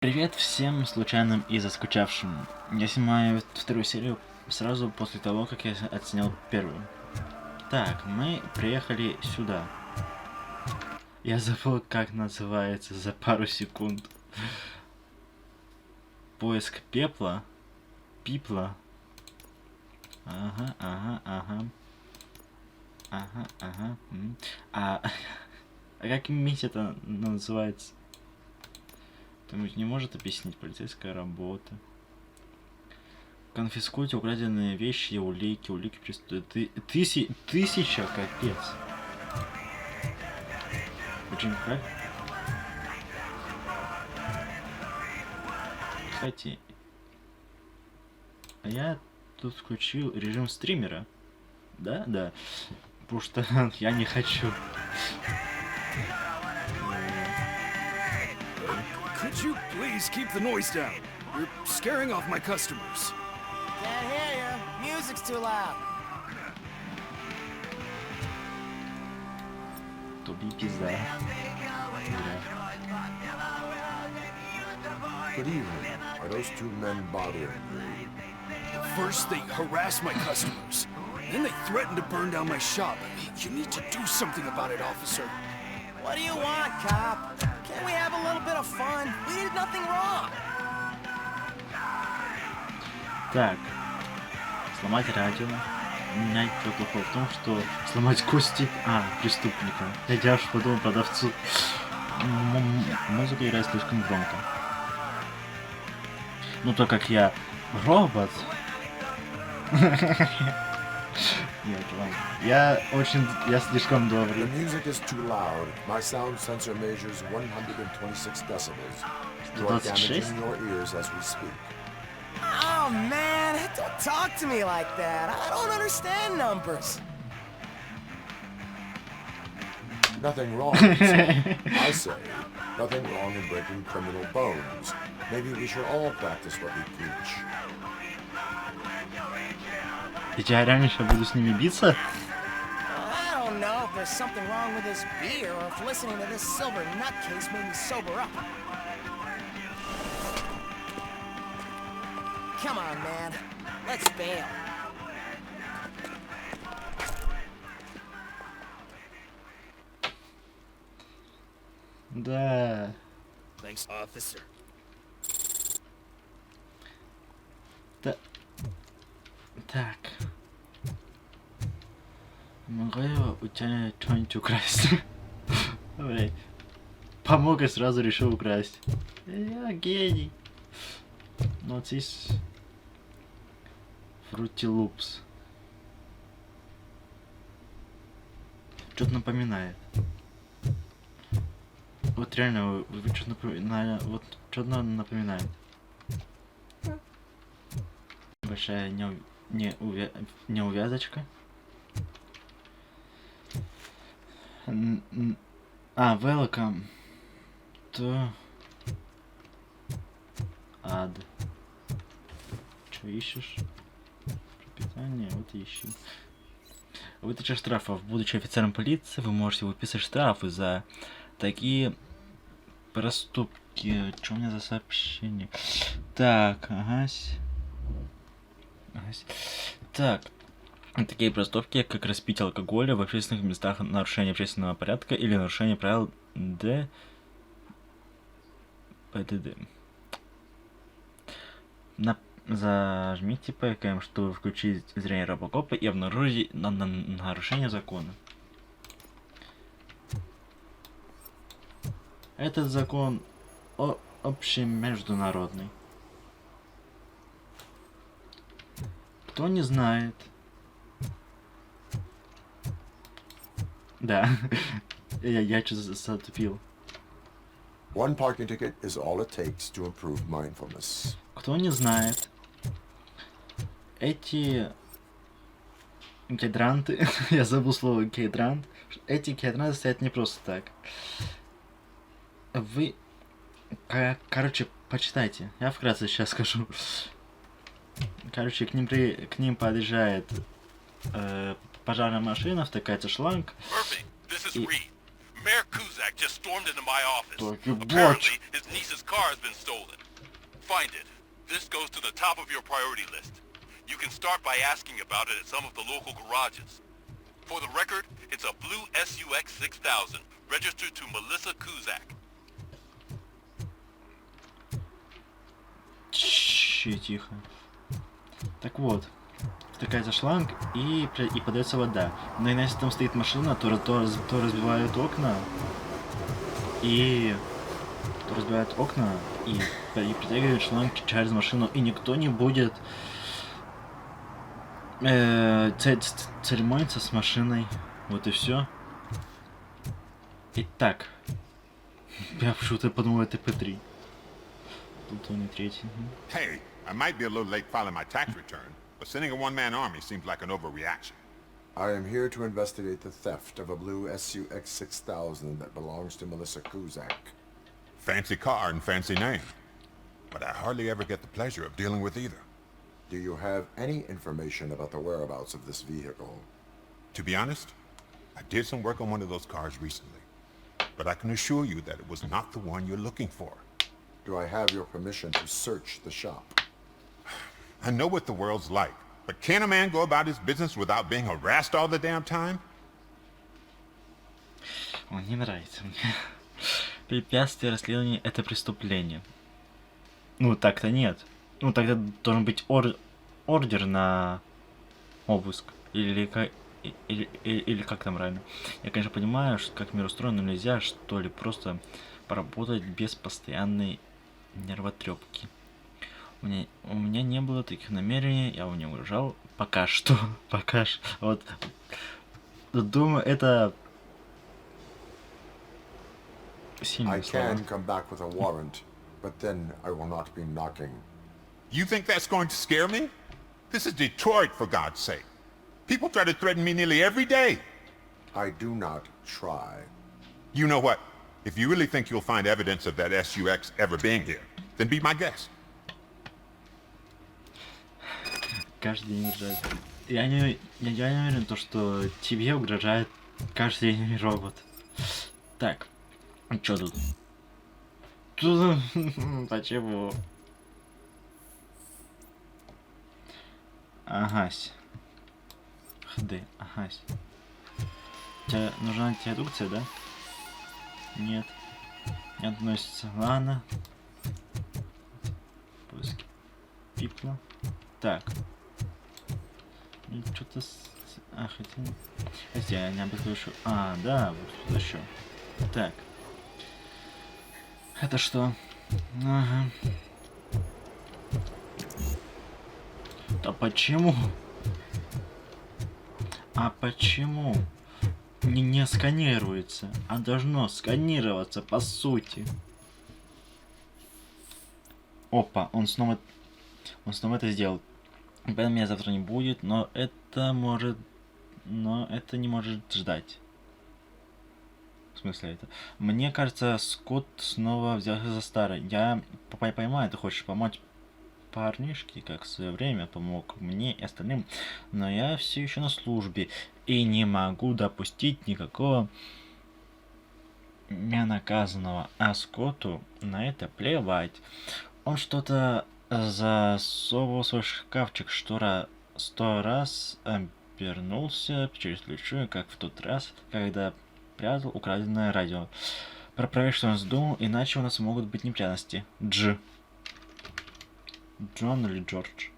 Привет всем случайным и заскучавшим. Я снимаю вторую серию сразу после того, как я отснял первую. Так, мы приехали сюда. Я забыл, как называется за пару секунд. Поиск пепла. Пипла. Ага. А как миссия это называется? Кто-нибудь не может объяснить? Полицейская работа. Конфискуйте украденные вещи и улики. Улики тысяча, капец. Очень как? Кстати, я тут включил режим стримера. Да? Да. Потому что я не хочу. Could you please keep the noise down? You're scaring off my customers. Can't hear you. Music's too loud. Тоби пизда. Good evening. Are those two men bothering you? First, they harass my customers. Then they threaten to burn down my shop. You need to do something about it, officer. What do you want, cop? Can't we have a little bit of fun? We did nothing wrong. Так. Сломать радио. Менять протокол в том, что сломать кости преступника. Я аж подумал продавцу. Музыка играет слишком громко. Ну так как я робот. Нет, ладно. Я слишком добрый. The music is too loud. My sound sensor measures 126 decibels. You are damaging your ears as we speak. Oh, man. Don't talk to me like that. I don't understand numbers. Nothing wrong, sir. I say, nothing wrong in breaking criminal bones. Maybe we should all practice what we preach. Я реально сейчас буду с ними биться? I don't know if there's something wrong with this beer or if listening to this silver nutcase made me sober up. Come on, man. Let's bail. Да. Thanks, officer. Так. Могу я у тебя что-нибудь украсть? Блять. Помог и сразу решил украсть. Я гений. Ну вот здесь Fruity Loops. Что-то напоминает. Вот реально, вы что-то напоминает. Вот что-то напоминает. Большая неувязочка. Welcome to ад. Что ищешь? Пропитание, вот ищи. Выдача штрафов. Будучи офицером полиции, вы можете выписать штрафы за такие проступки. Что у меня за сообщение? Так, Так. Такие проступки, как распитие алкоголя в общественных местах, нарушение общественного порядка или нарушение правил ПДД. Зажмите ПКМ, чтобы включить зрение RoboCop и обнаружить нарушение закона. Этот закон общемеждународный. Кто не знает. Да. я что-то затупил. One parking ticket is all it takes to improve mindfulness. Кто не знает, эти кедранты, я забыл слово кедрант, эти кедранты стоят не просто так. Вы, короче, почитайте, я вкратце сейчас скажу. Короче, к ним подъезжает пожарная машина, втыкается шланг. И Mayor Kuzak just stormed into my office. Так и Apparently, his niece's car has been stolen. Find it. This goes to the top of your priority list. You can start by asking about it at some of the local garages. For the record, it's a blue SUX 6000, registered to Melissa Kuzak. Тихо. Так вот, втыкается шланг и подается вода. Но если там стоит машина, то разбивают окна и притягивают шланг через машину, и никто не будет церемониться с машиной. Вот и все. Итак, я почему-то подумал, это П3. Тут он и третий. Hey, I might be a little late filing my tax return, but sending a one-man army seems like an overreaction. I am here to investigate the theft of a blue SUX 6000 that belongs to Melissa Kuzak. Fancy car and fancy name. But I hardly ever get the pleasure of dealing with either. Do you have any information about the whereabouts of this vehicle? To be honest, I did some work on one of those cars recently. But I can assure you that it was not the one you're looking for. Do I have your permission to search the shop? I know what the world's like, but can a man go about his business without being harassed all the damn time? Он не нравится мне. Препятствие расследования — это преступление. Ну, так-то нет. Ну, тогда должен быть ордер на обыск. Или как там правильно. Я, конечно, понимаю, что как мир устроен, но нельзя, что ли, просто поработать без постоянной нервотрепки. У меня не было таких намерений, я не угрожал. Пока что. Вот. Думаю, это сильные слова. I can come back with a warrant, but then I will not be knocking. You think that's going to scare me? This is Detroit, for God's sake. People try to threaten me nearly every day. I do not try. You know what? If you really think you'll find evidence of that SUX ever being here, then be my guest. Каждый день угрожает. Я не уверен, что тебе угрожает каждый день робот. Так, что тут? Почему? Агась. Хд, агась. Тебе нужна антиредукция, да? Нет. Не относится. Ладно. Поиски пипла. Так. Что-то хотя я не обыскиваю. А, да, вот тут еще. Так. Это что? Ага. Да почему? А почему не сканируется? А должно сканироваться по сути. Опа, он снова это сделал. Поэтому меня завтра не будет, но это не может ждать. В смысле это? Мне кажется, Скотт снова взялся за старое. Я понимаю, ты хочешь помочь парнишке, как в свое время помог мне и остальным, но я все еще на службе и не могу допустить никакого ненаказанного. А Скотту на это плевать. Он что-то засовывал в свой шкафчик, что 100 раз обернулся через плечо, как в тот раз, когда прятал украденное радио. Проверь, что он задумал, иначе у нас могут быть неприятности. Джон или Джордж?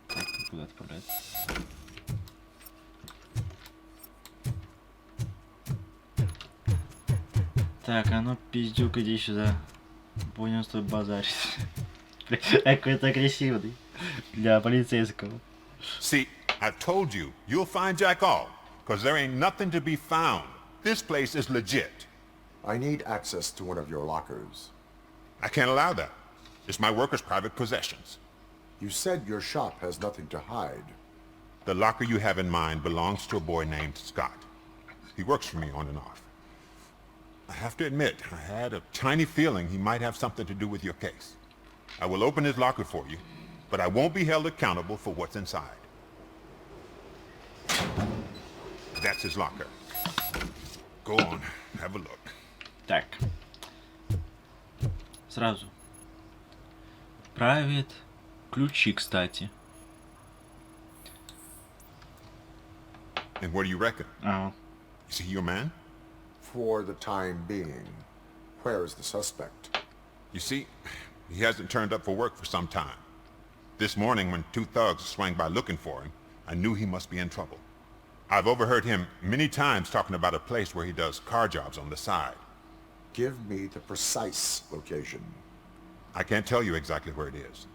Так, куда отправлять? Так, а ну, пиздюк, иди сюда. Будем с тобой базарить. Какой-то агрессивный. Для полицейского. See, I've told you, you'll find Jack all, because there ain't nothing to be found. This place is legit. I need access to one of your lockers. I can't allow that. It's my workers' private possessions. You said your shop has nothing to hide. The locker you have in mind belongs to a boy named Scott. He works for me on and off. I have to admit, I had a tiny feeling he might have something to do with your case. I will open his locker for you, but I won't be held accountable for what's inside. That's his locker. Go on, have a look. Так. Сразу. Private. Ключи, кстати. And what do you reckon? Ага. Is he your man? For the time being, where is the suspect? You see, he hasn't turned up for work for some time. This morning, when two thugs swang by looking for him, I knew he must be in trouble. I've overheard him many times talking about a place where he does car jobs on the side. Give me the precise location. I can't tell you exactly where it is.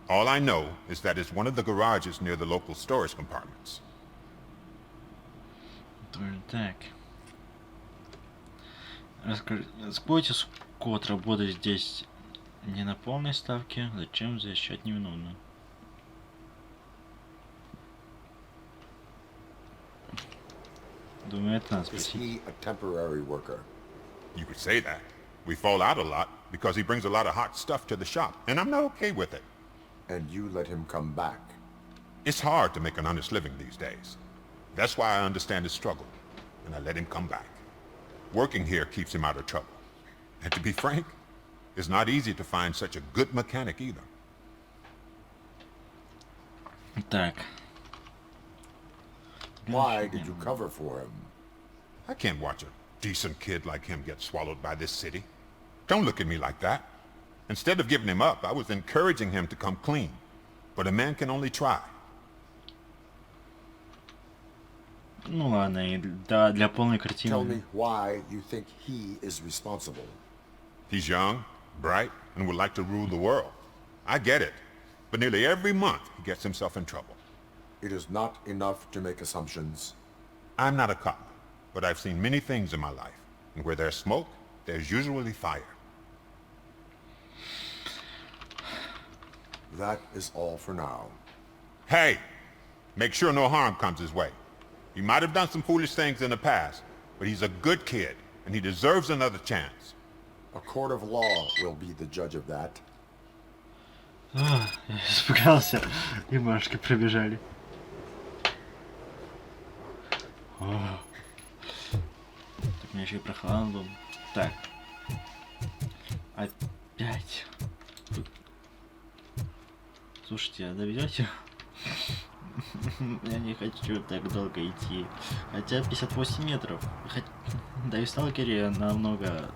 All I know is that it's one of the garages near the local storage compartments. Так. Расскажите, Скотт работает здесь не на полной ставке. Зачем защищать невиновную? Думаю, это надо Is спросить. he a temporary worker? You could say that. We fall out a lot because he brings a lot of hot stuff to the shop, and I'm not okay with it. And you let him come back? It's hard to make an honest living these days. That's why I understand his struggle, and I let him come back. Working here keeps him out of trouble. And to be frank, it's not easy to find such a good mechanic either. Так. Why did you cover for him? I can't watch a decent kid like him get swallowed by this city. Don't look at me like that. Instead of giving him up, I was encouraging him to come clean. But a man can only try. Ну ладно, и да, для полной Tell картины. me why you think he is responsible. He's young, bright, and would like to rule the world. I get it. But nearly every month, he gets himself in trouble. It is not enough to make assumptions. I'm not a cop, but I've seen many things in my life. And where there's smoke, there's usually fire. That is all for now. Hey! Make sure no harm comes his way. He might have done some foolish things in the past, but he's a good kid, and he deserves another chance. A court of law will be the judge of that. Я испугался. И мурашки пробежали. О. Так мне еще и прохладно было. Так. Опять. Слушайте, а довезете? Я не хочу так долго идти. Хотя 58 метров. Да и в Сталкере намного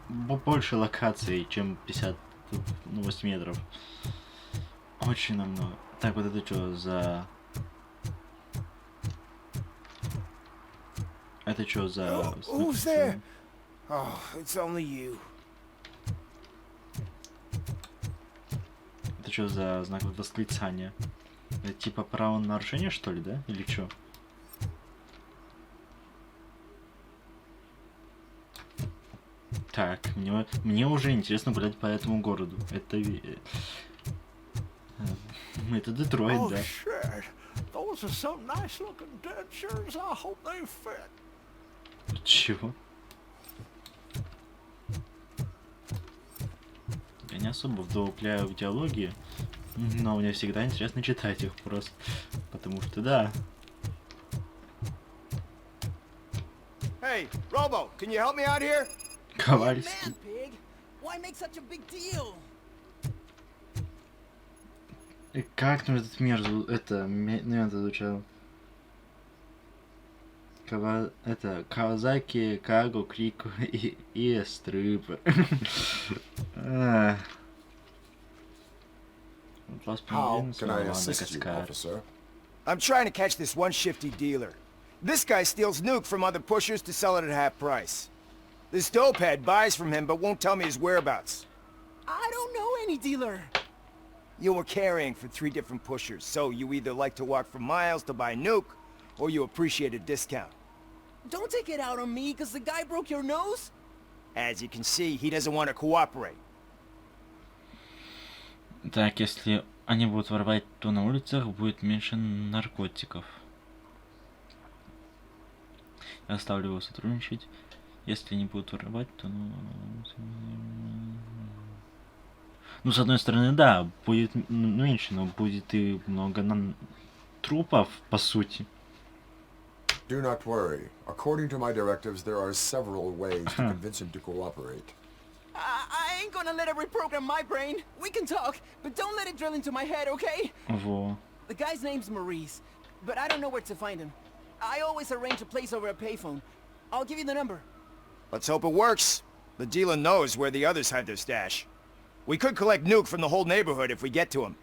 больше локаций, чем 58 метров. Очень намного. Так, вот это что за... Это что за... Who's there? Oh, it's only you. Это что за знак восклицания? Это типа правонарушение, что ли, да? Или что? Так, мне уже интересно гулять по этому городу. Это Детройт, Oh, да? shit. Those are some nice looking dentures. I hope they fit. Чего? Я не особо вдупляю в диалоги, но мне всегда интересно читать их просто. Потому что да. Hey, Robo, can you help me out here? Ковальский. Pig. Why make such a big deal? И как там этот мир звучал? Кавазаки, Каго, Крико и Стрипер. How can I assist you, officer? I'm trying to catch this one shifty dealer. This guy steals nuke from other pushers to sell it at half price. This dopehead buys from him but won't tell me his whereabouts. I don't know any dealer. You were carrying for 3 different pushers, so you either like to walk for miles to buy nuke, or you appreciate a discount. Don't take it out on me, because the guy broke your nose? As you can see, he doesn't want to cooperate. Так, если они будут воровать, то на улицах будет меньше наркотиков. Я оставлю его сотрудничать. Если не будут воровать, то... Ну, с одной стороны, да, будет меньше, но будет и много трупов, по сути. Do not worry. According to my directives, there are several ways to convince him to cooperate. I ain't gonna let it reprogram my brain. We can talk, but don't let it drill into my head, okay? Во. The guy's name's Maurice, but I don't know where to find him. I always arrange a place over a payphone. I'll give you the number. Let's hope it works. The dealer knows where the others hide their stash. We could collect Nuke from the whole neighborhood if we get to him.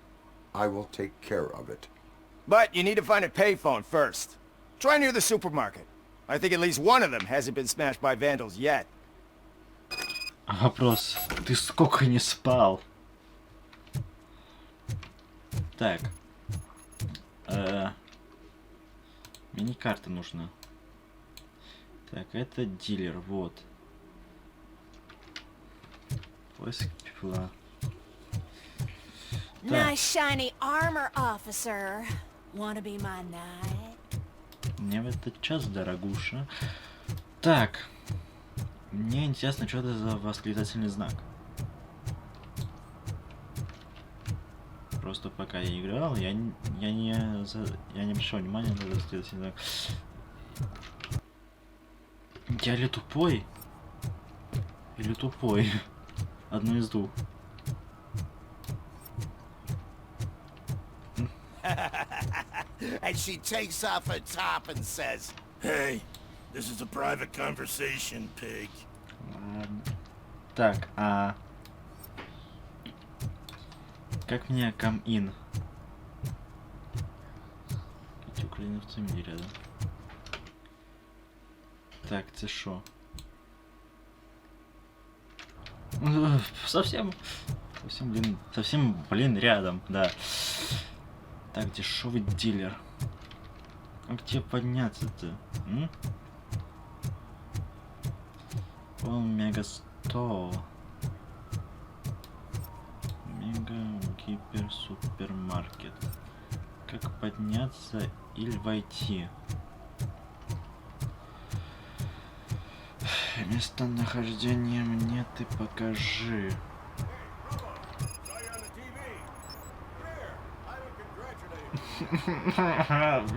I will take care of it. But you need to find a payphone first. Try near the supermarket. I think at least one of them hasn't been smashed by vandals yet. Вопрос. Ты сколько не спал? Так. Мини-карта нужна. Так, это дилер, вот. Поиск пепла. Nice shiny armor, officer. Wanna be my knight? Не в этот час, дорогуша. Так. Мне интересно, что это за восклицательный знак. Просто пока я играл, я не обращал внимания на восклицательный знак. Я ли тупой? Или тупой? Одно из двух. And she takes off her top and says, "Hey, this is a private conversation, pig." Ладно. Так, как мне come in? Эти украинцы мире, да? Так, це шо? Совсем, блин, рядом, да. Так, дешевый дилер. Как тебе подняться-то? О, мега-стол. Мега-гипер-супермаркет. Как подняться или войти? Местонахождение мне ты покажи.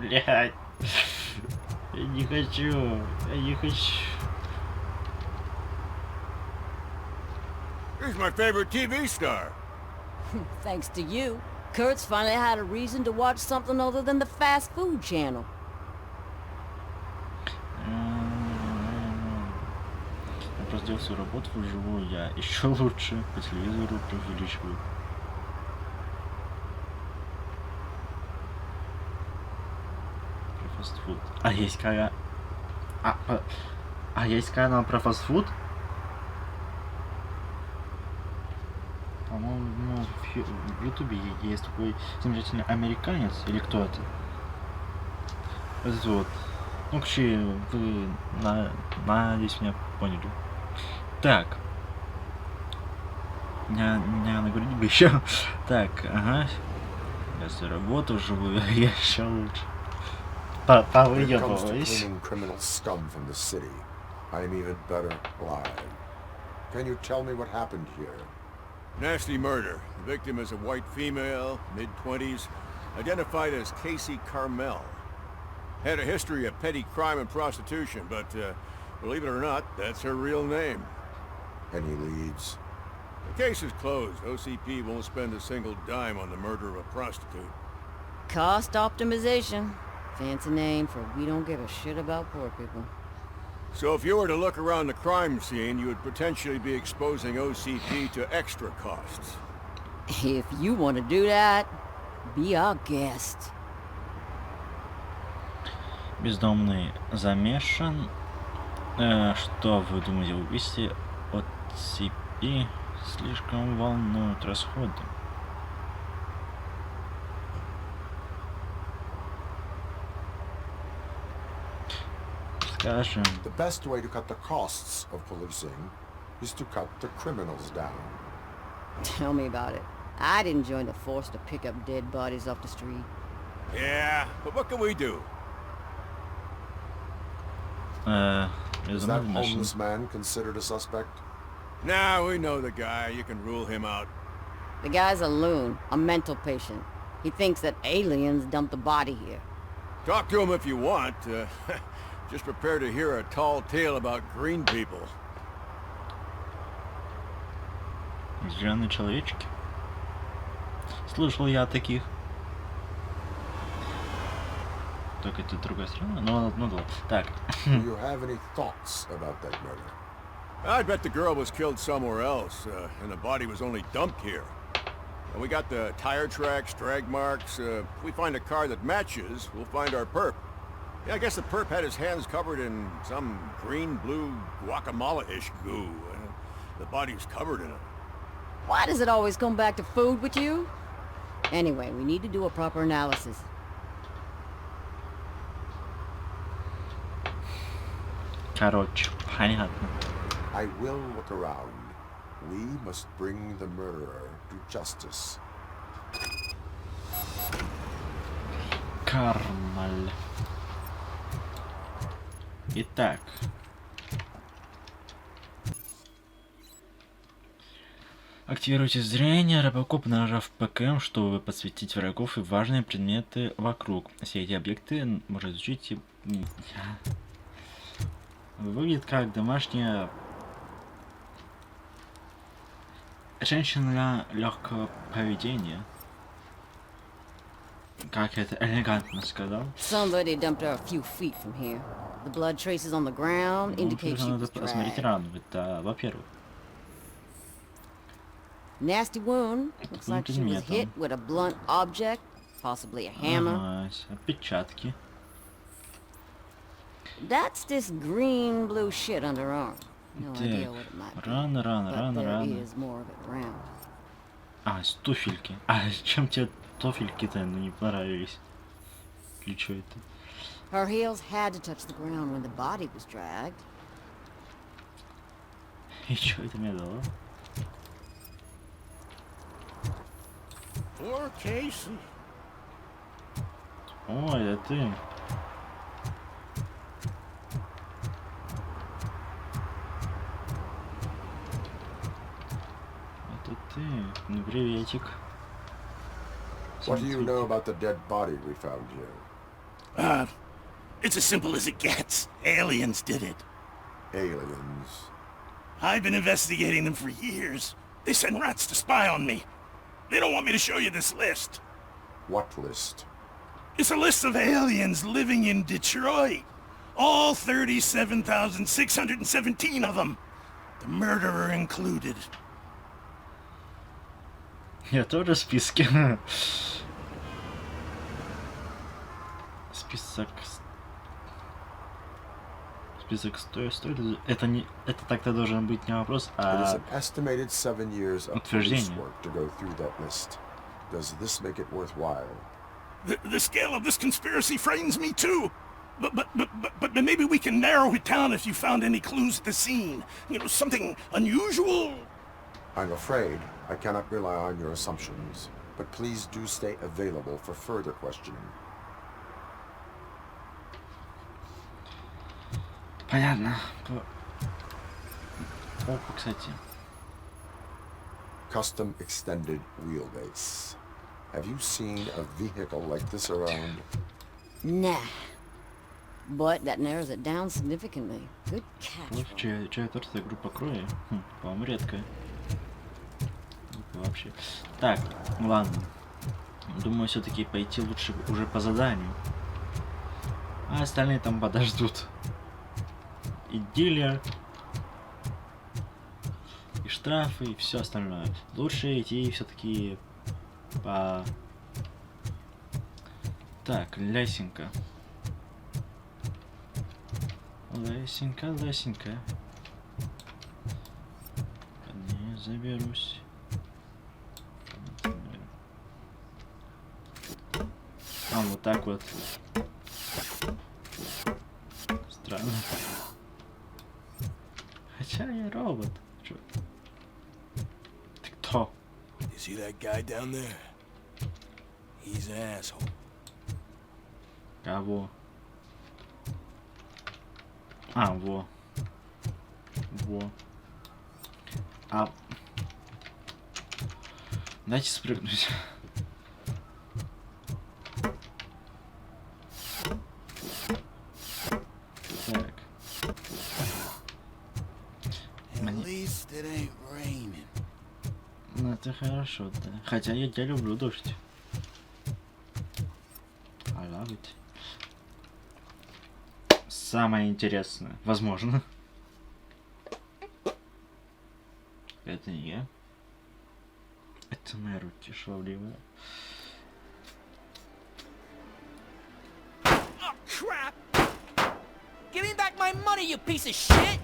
Блядь. Я не хочу. He's my favorite TV star. Thanks to you, Kurt's finally had a reason to watch something other than the fast food channel. Я просто делал свою работу вживую, я еще лучше по телевизору преувеличиваю. Про фастфуд. А есть канал... есть канал про фастфуд? По-моему, в Ютубе есть такой замечательный американец, или кто это? Это вот. Ну, короче, вы, надеюсь, меня поняли. Так. Не наговорить бы еще. Так, ага. Я заработал вживую, я еще лучше. When it comes to Повыебываюсь. cleaning criminal scum from the city, I am even better live. Can you tell me what happened here? Nasty murder. The victim is a white female, mid-20s, identified as Casey Carmel. Had a history of petty crime and prostitution, but believe it or not, that's her real name. Any leads? The case is closed. OCP won't spend a single dime on the murder of a prostitute. Cost optimization. Fancy name for we don't give a shit about poor people. So if you were to look around the crime scene, you would potentially be exposing OCP to extra costs. If you want to do that, be our guest. Бездомный замешан. Что вы думаете об убийстве от цепи? Слишком волнуют расходы. Скажем. The best way to cut the costs of policing is to cut the criminals down. Tell me about it. I'd enjoy the force to pick up dead bodies off the street. Yeah, but what can we do? Is that homeless man considered a suspect? Nah, we know the guy. You can rule him out. The guy's a loon, a mental patient. He thinks that aliens dumped the body here. Talk to him if you want. Just prepare to hear a tall tale about green people. Зеленые человечки. Слышал я о таких. Только это другая страна. Ну да. Так. Do you have any thoughts about that murder? I bet the girl was killed somewhere else, and the body was only dumped here. And we got the tire tracks, drag marks. If we find a car that matches, we'll find our perp. Yeah, I guess the perp had his hands covered in some green-blue guacamole-ish goo. The body was covered in it. Why does it always come back to food with you? Anyway, we need to do a proper analysis. Короче, понятно. I will look around. We must bring the murderer to justice. Кармаль. Итак. Активируйте зрение, RoboCop, нажав ПКМ, чтобы подсветить врагов и важные предметы вокруг. Все эти объекты можно изучить и... Выглядит как домашняя... Женщина легкого поведения. Как это элегантно сказал. Somebody dumped her a few feet from here. The blood traces on the ground indicate she Надо was посмотреть dragged. рану. Это, во-первых. Nasty wound. Looks like she was hit with a blunt object, possibly a hammer. Ага, отпечатки. That's this green-blue shit under her arm. No idea Так, what it might be. рано. But there is more of it around. А, туфельки. А чем тебе туфельки-то не понравились? Или что это? Her heels had to touch the ground when the body was dragged. И что это мне дало? Poor Casey. Ой, это ты. Это ты. Ну, приветик. What do you know about the dead body we found here? It's as simple as it gets. Aliens did it. Aliens. I've been investigating them for years. They send rats to spy on me. They don't want me to show you this list. What list? It's a list of aliens living in Detroit. All 37,617 of them. The murderer included. Я тоже в списке. Список стоит. Это не. Это так-то должен быть не вопрос, It is а an estimated 7 years of police утверждение. work to go through that list. Does this make it worthwhile? The scale of this conspiracy frightens me too. But maybe we can narrow it down if you found any clues at the scene. You know, something unusual. I'm afraid I cannot rely on your assumptions, but please do stay available for further questioning. Понятно. Опа, кстати. Custom extended wheelbase. Have you seen a vehicle like this around? Nah. But that narrows it down significantly. Good catch. Вот чья торта группа крови. По-моему, редкая. Вообще. Так, ладно. Думаю, все-таки пойти лучше уже по заданию. А остальные там подождут. И дилер, и штрафы, и все остальное. Лучше идти все-таки по... Так, лесенка. Лесенка. Не заберусь. А, вот так вот. Странно. Хотя я робот. Чё? Ты кто? You see that guy down there? He's an asshole. Кого? А, во. А... Дайте спрыгнуть. it ain't raining. Ну это хорошо, да. Хотя я люблю дождь. I love it. Самое интересное. Возможно. Это не я. Это мои руки шаловливые. Oh, crap! Give me back my money, you piece of shit!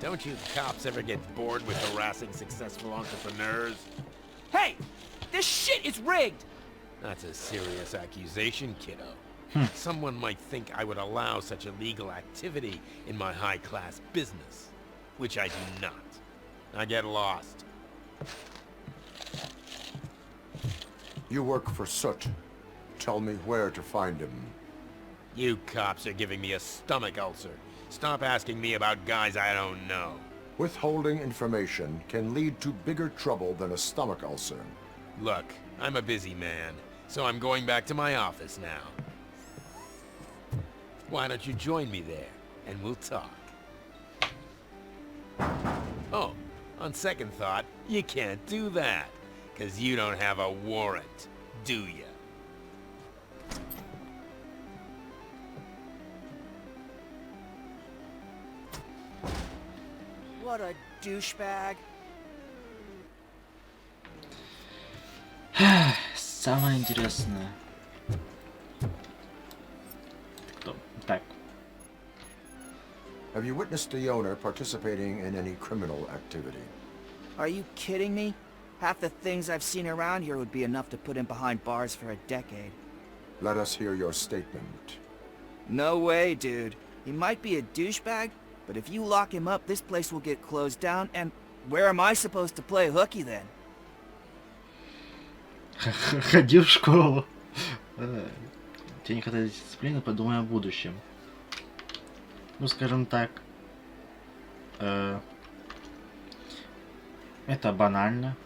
Don't you cops ever get bored with harassing successful entrepreneurs? Hey! This shit is rigged! That's a serious accusation, kiddo. Someone might think I would allow such illegal activity in my high-class business, which I do not. I get lost. You work for Soot. Tell me where to find him. You cops are giving me a stomach ulcer. Stop asking me about guys I don't know. Withholding information can lead to bigger trouble than a stomach ulcer. Look, I'm a busy man, so I'm going back to my office now. Why don't you join me there, and we'll talk. Oh, on second thought, you can't do that, 'cause you don't have a warrant, do ya? What a douchebag. Самое интересное. Кто? Так. Have you witnessed the owner participating in any criminal activity? Are you kidding me? Half the things I've seen around here would be enough to put him behind bars for a decade. Let us hear your statement. No way, dude. He might be a douchebag, but if you lock him up, this place will get closed down, and where am I supposed to play hooky then? Ходи в школу. Тебе не хватает дисциплины, подумай о будущем. Ну, скажем так. Это банально.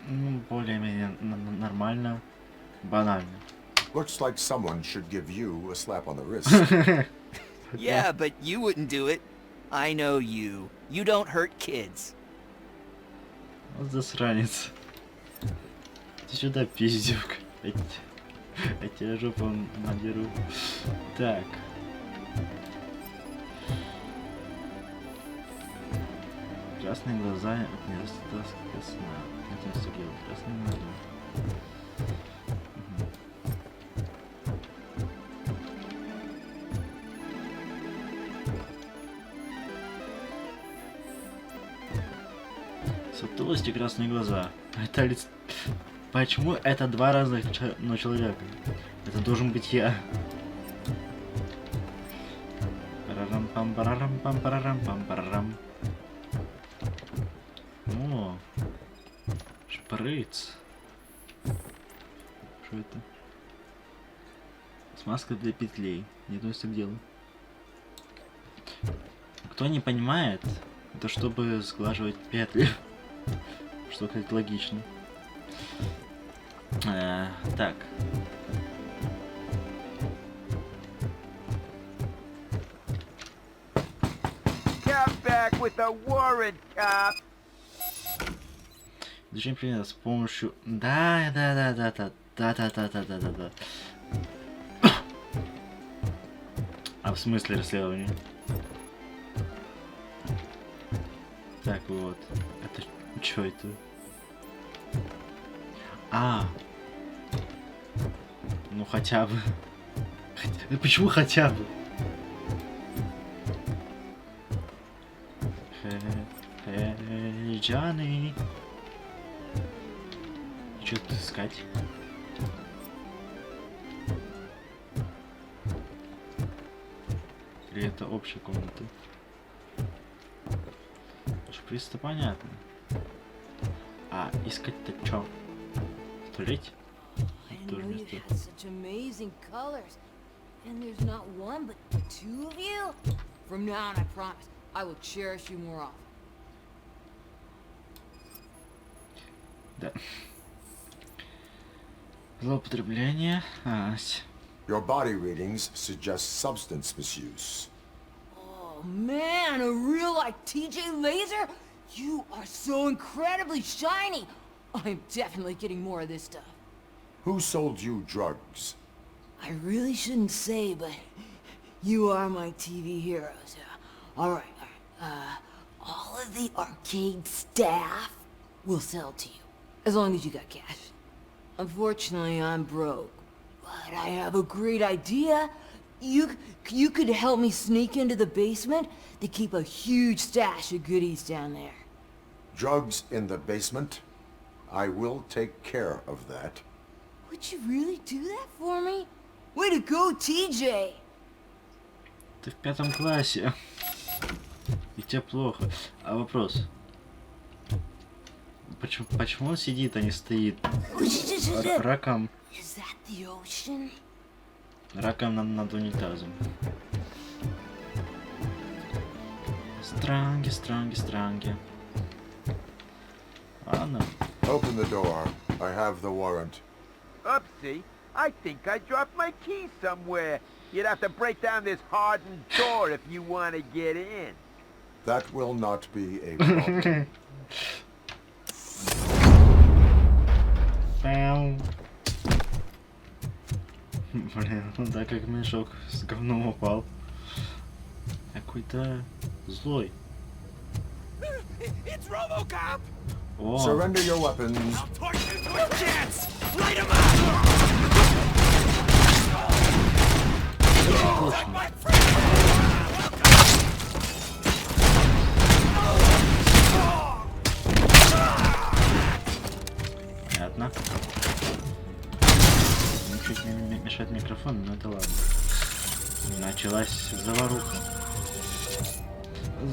Ну, более-менее нормально. Банально. Looks like someone should give you a slap on the wrist. Yeah, but you wouldn't do it. I know you. You don't hurt kids. Вот засранец. Ты сюда, пиздюк. Я тебя жопу надеру. Так. Красные глаза от недостатка сна. Это все дело. Красные глаза. Сутулость и красные глаза. Это лицо... Почему это два разных человека? Это должен быть я. Парарам-пам-парарам-пам-парарам-пам-парарам. О, шприц. Что это? Смазка для петлей. Не относится к делу. Кто не понимает, это чтобы сглаживать петли. Что, кстати, логично. Так. Come back with a warrant, cop. Движение примерно с помощью... Да. А в смысле расследования? Так вот. Это... Чё это? А. Ну хотя бы. Ну почему хотя бы? Джаны. Что тут искать? Или это общая комната? Шприц-то понятно. А искать-то чё? В туалете? I didn't know you had such amazing colors. And there's not one, but two of you. From now on, I promise, I will cherish you more often. Да. Злоупотребление. Your body readings suggest substance misuse. Oh, Oh man, a real like TJ laser? You are so incredibly shiny. I'm definitely getting more of this stuff. Who sold you drugs? I really shouldn't say, but you are my TV heroes. Alright. All of the arcade staff will sell to you, as long as you got cash. Unfortunately, I'm broke, but I have a great idea. You could help me sneak into the basement. They keep a huge stash of goodies down there. Drugs in the basement? I will take care of that. Would you really do that for me? Way to go, TJ! Ты в 5 классе. И тебе плохо. А вопрос. Почему он сидит, а не стоит? Раком. Is that the ocean? Раком над унитазом. Странги. Ладно. Open the door. I have the warrant. Upsie, I think I dropped my key somewhere. You'd have to break down this hardened door if you want to get in. That will not be a problem. Блин, он так как мешок с говном упал. Какой-то злой. It's RoboCop! О, Surrender your weapons. Torch you to a chance! Light him up! My понятно. Чуть мешает микрофон, но это ладно. Началась заваруха.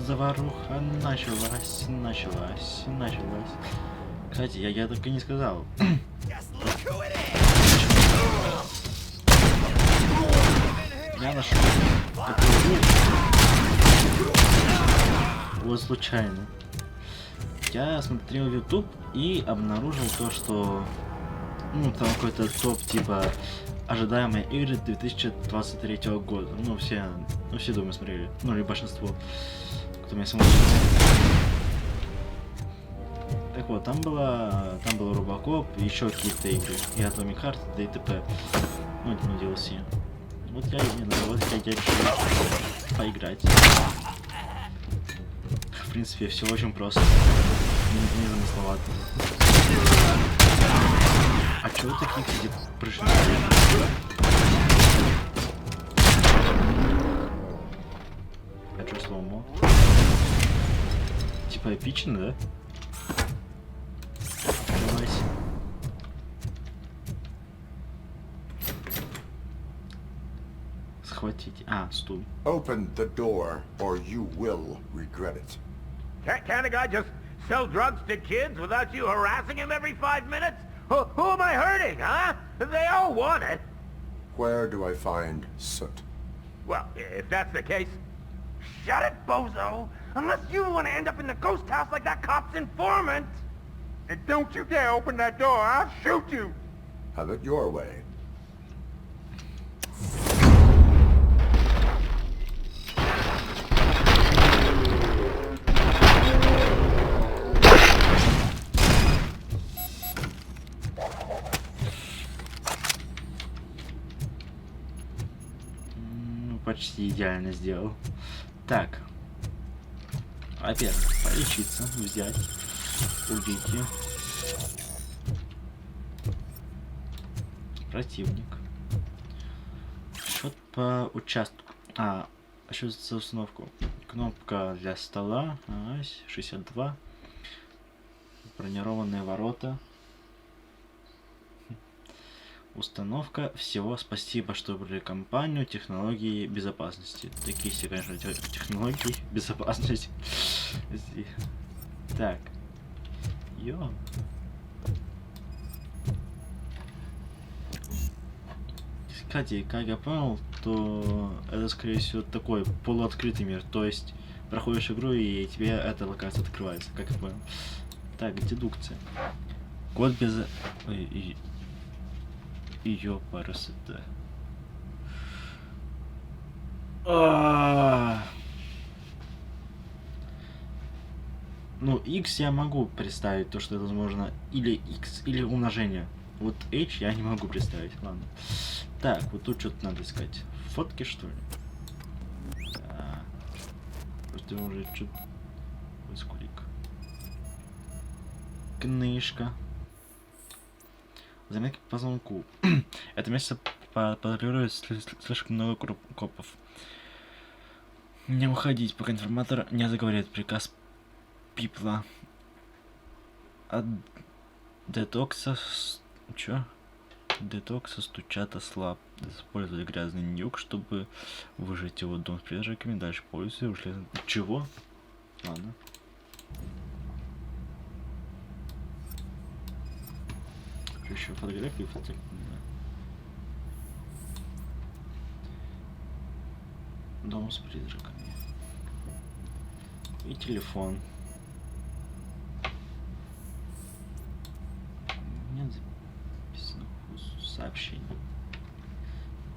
Заваруха началась. Кстати, я так и не сказал. Я нашел такую. Вот случайно. Я смотрел YouTube и обнаружил то, что там какой-то топ типа ожидаемые игры 2023 года. Все думаю смотрели. Или большинство, кто меня смотрит. Так вот, там было RoboCop, еще какие-то игры. И Atomic Heart, да и т.п. Это не DLC. Вот я решил поиграть. В принципе, все очень просто. Не замысловато. А чё вы такие, кстати, пришли? А чё слоумо? Типа эпично, да? Давайте. Схватите. Стул. Open the door, or you will regret it. Can't a guy just sell drugs to kids without you harassing him every 5 minutes? Who am I hurting, huh? They all want it. Where do I find soot? Well, if that's the case, shut it, bozo! Unless you want to end up in the ghost house like that cop's informant! And don't you dare open that door, I'll shoot you! Have it your way. Почти идеально сделал. Так. Во-первых, полечиться, взять, убить. Противник. Счет по участку. Счет за установку. Кнопка для стола. 62. Бронированные ворота. Установка всего. Спасибо, что выбрали компанию технологии безопасности. Такие все, конечно, технологии безопасности. Так. Кстати, как я понял, то это, скорее всего, такой полуоткрытый мир. То есть, проходишь игру, и тебе эта локация открывается, как я понял. Так, дедукция. Код без... Ее парасита. Ну, X я могу представить, то, что это возможно или X, или умножение. Вот H я не могу представить, ладно. Так, вот тут что-то надо искать. Фотки, что ли? Да. Просто уже что-то... Скулик. Книжка. Заметки по звонку. Это место патрулирует слишком много копов. Не уходить, пока информатор не заговорит. Приказ Пипла. От детокса... Чё? Детокса стучат ослаб. Использовать грязный нюк, чтобы выжать его дом с призраками. Дальше пользуйся. Ушли... Чего? Ладно. Еще фотографии, фотографии. Дом с призраками. И телефон. Нет записанных сообщений.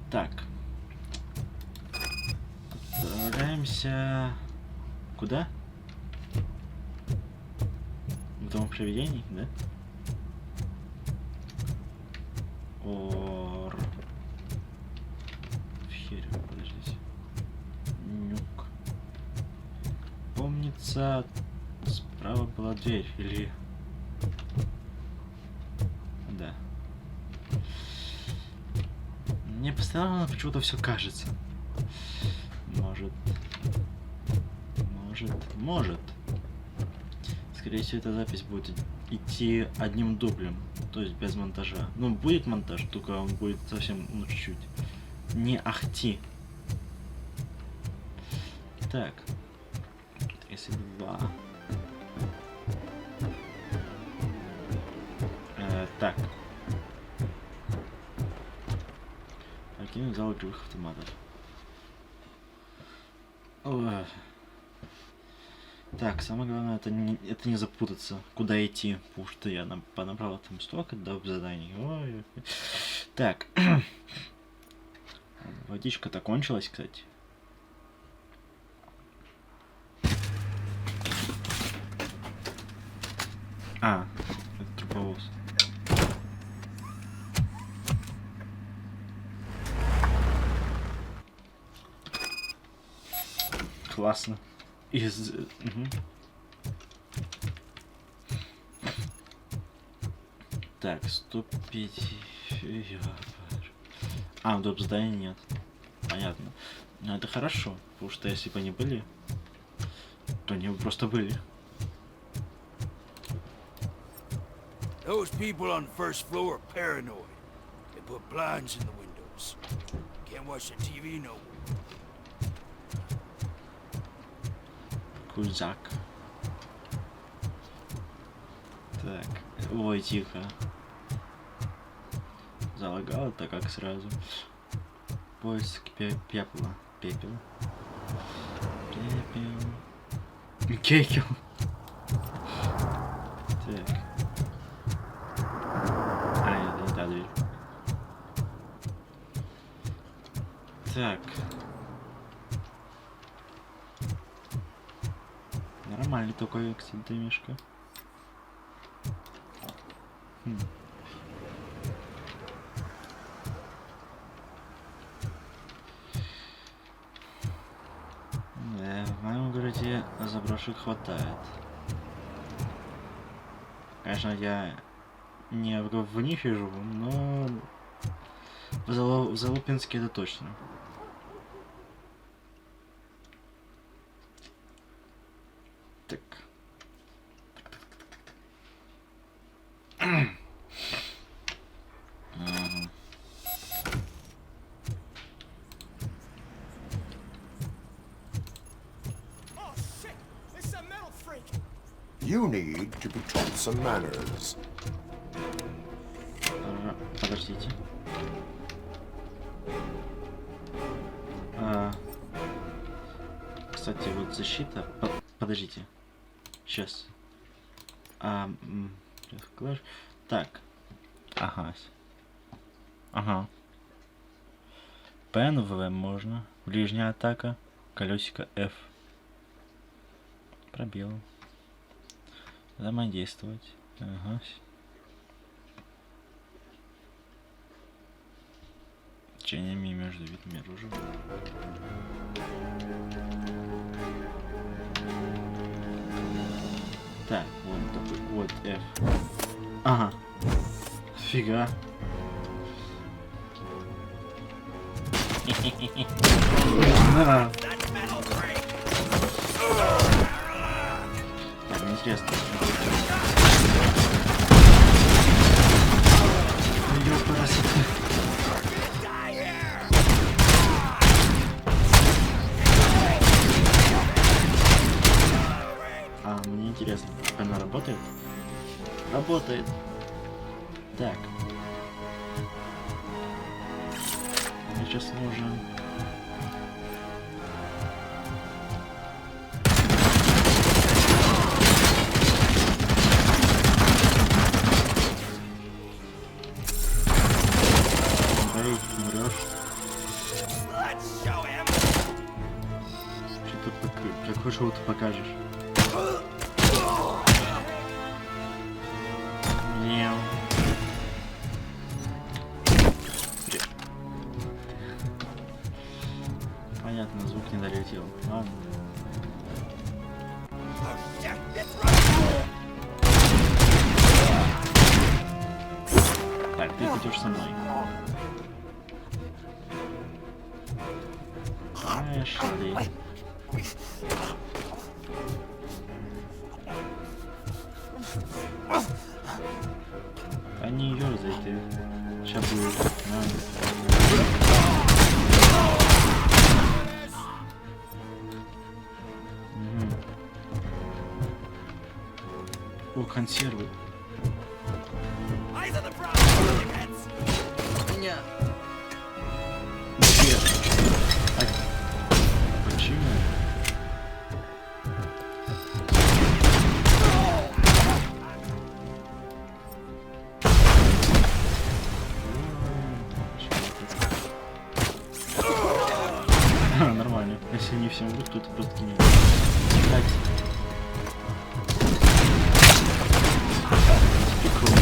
Так. Отправляемся... Куда? В дом привидений, да? Подождите. Нюк. Помнится, справа была дверь, или... Да. Мне постоянно почему-то все кажется. Может. Скорее всего, эта запись будет идти одним дублем, то есть без монтажа. Ну, будет монтаж, только он будет совсем, ну, чуть-чуть. Не ахти. Так. 32. Так. Покинуть зал игровых автоматов. Ой. Так, самое главное, это не запутаться, куда идти, потому что я понабрал там столько заданий. Ой. Так. Водичка-то кончилась, кстати. А, это труповоз. Классно. Так, 105. А, доп. Здания нет. Понятно. Но это хорошо, потому что если бы они были, то они бы просто были. Those people on the first floor are paranoid. They put blinds in the windows. Can't watch the TV no more. Кузак. Так. Ой, тихо. Залагало-то как сразу. Поиск пепла. Пепел. Кекел. Так. А, это не та дверь. Так. Нормальный такой, кстати, домишко. Да, в моем городе заброшек хватает. Конечно, я не в Нифе живу, но в Залупинске это точно. Так. You need to be taught some manners. Подождите. Кстати, вот защита. Подождите. Сейчас. Так. Ага. Ага. ПНВ можно. Ближняя атака. Колесико F. Пробел. Взаимодействовать. Ага. Течениями между видами оружия. Так, вот такой, вот F. Ага. Фига. На. Так, интересно. Ёпарасит. Мне интересно, как она работает? Работает. Так. Мне сейчас нужен... Эй, умрёшь. Что-то какой шоу ты покажешь? Мяу. Понятно, звук не долетел. Ладно. Так, ты пойдешь со мной. Эшли. А не ёрзай ты. Сейчас будет. О, консервы. Где? Почему? Нормально. Если не все могут, то это просто гениально. Прикол.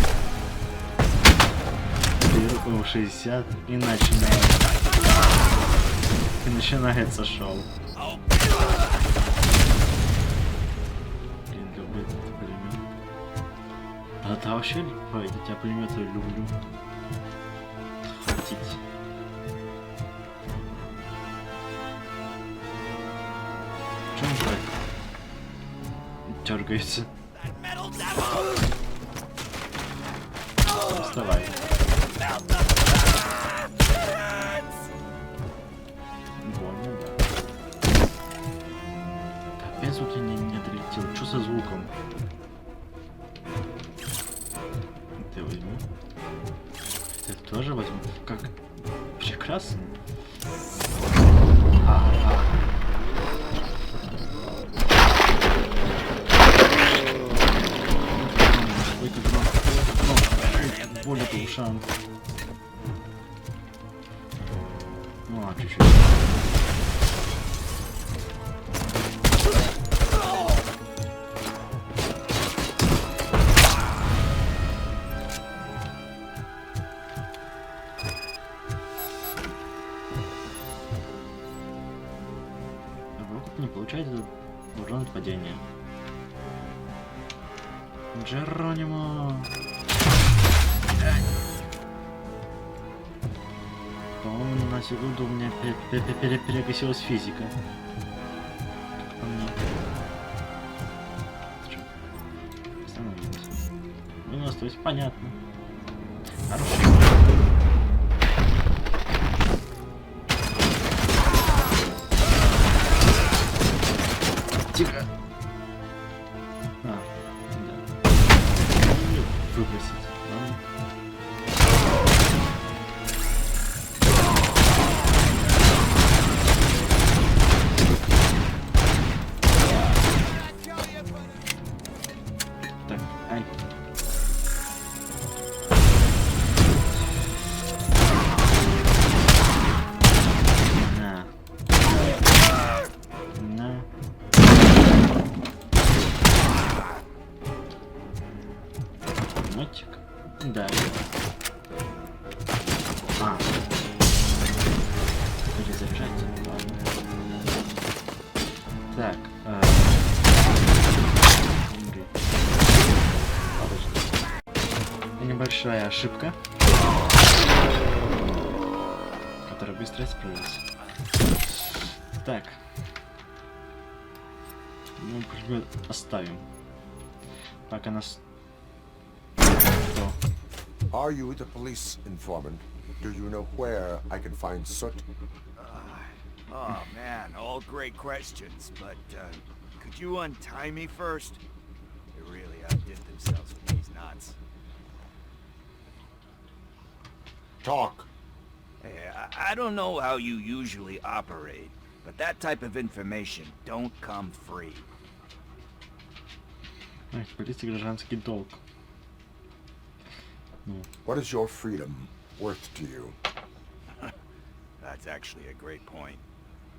60 и начинается. И начинается шоу. Блин, люблю этот пулемет. А ты вообще любит? Я пулеметы люблю. Хотите. Чё он так дергается? Вставай. Больно, да. Опять звук не долетел. Что со звуком? Ты возьми. Ты тоже возьму. Как прекрасно. Более по ушам. Ну ладно, чуть-чуть. RoboCop не получает вооруженное нападение. Джеронимо! По-моему, на секунду у меня перекосилась физика. Как по мне. Чё? Остановилась. Минус, то есть понятно. Хорошо. Тихо. Да. Выбросить. Ладно. Так, ай. На. На. Да. Перезаряжать. Ладно. Так. Небольшая ошибка, которая быстро исправится. Так. Ну, например, оставим. Пока нас... Что? Are you the police informant? Do you know where I can find Soot? Oh man, all great questions, but could you untie me first? They really outdid themselves with these knots. Talk. Hey, I don't know how you usually operate, but that type of information don't come free. Полиция гражданский долг. What is your freedom worth to you? That's actually a great point.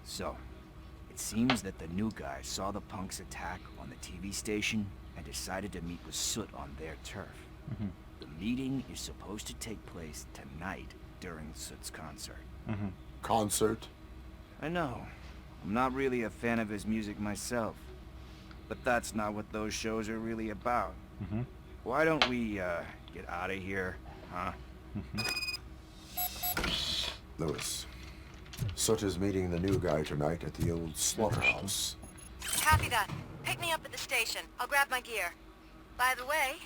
So, it seems that the new guy saw the punks attack on the TV station and decided to meet with Soot on their turf. The meeting is supposed to take place tonight during Soot's concert. Concert? I know. I'm not really a fan of his music myself. But that's not what those shows are really about. Why don't we, get out of here, huh? Lewis. Soot is meeting the new guy tonight at the old slaughterhouse. Copy that. Pick me up at the station. I'll grab my gear. By the way,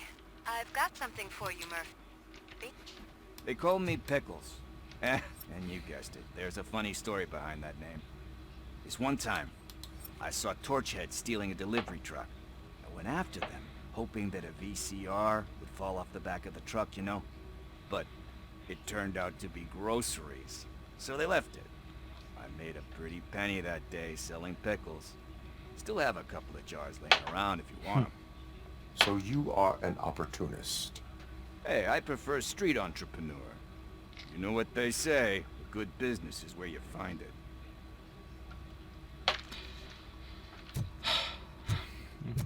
I've got something for you, Murphy. They call me Pickles. And you guessed it, there's a funny story behind that name. This one time, I saw Torchhead stealing a delivery truck. I went after them, hoping that a VCR would fall off the back of the truck, you know? But it turned out to be groceries, so they left it. I made a pretty penny that day selling pickles. Still have a couple of jars laying around if you want them. So you are an opportunist. Hey, I prefer street entrepreneur. You know what they say, a good business is where you find it.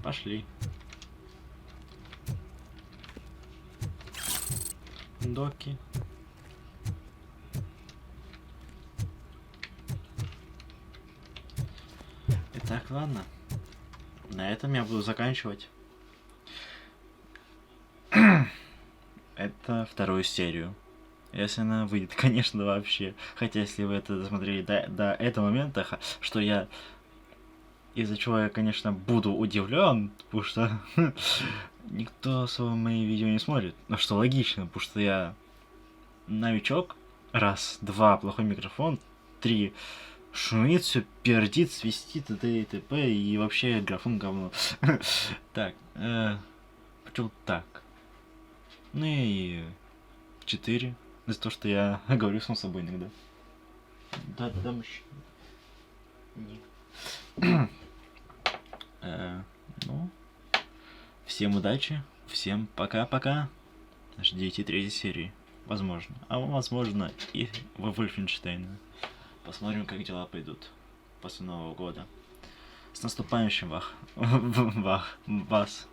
Пошли. Доки. Итак, ладно. На этом я буду заканчивать. Это вторую серию. Если она выйдет, конечно, вообще. Хотя, если вы это досмотрели до этого момента, что я... Из-за чего я, конечно, буду удивлен, потому что никто особо мои видео не смотрит. Но что логично, потому что я новичок. Раз, два, плохой микрофон. Три, шумит, все пердит, свистит, т.д. и т.п. И вообще графон говно. Так, почему так? Ну и 4. За то, что я говорю сам собой иногда. Да, мужчина. Ну, всем удачи, всем пока-пока. Ждите третьей серии, возможно. А возможно и во Вольфенштейна. Посмотрим, как дела пойдут после Нового года. С наступающим вас.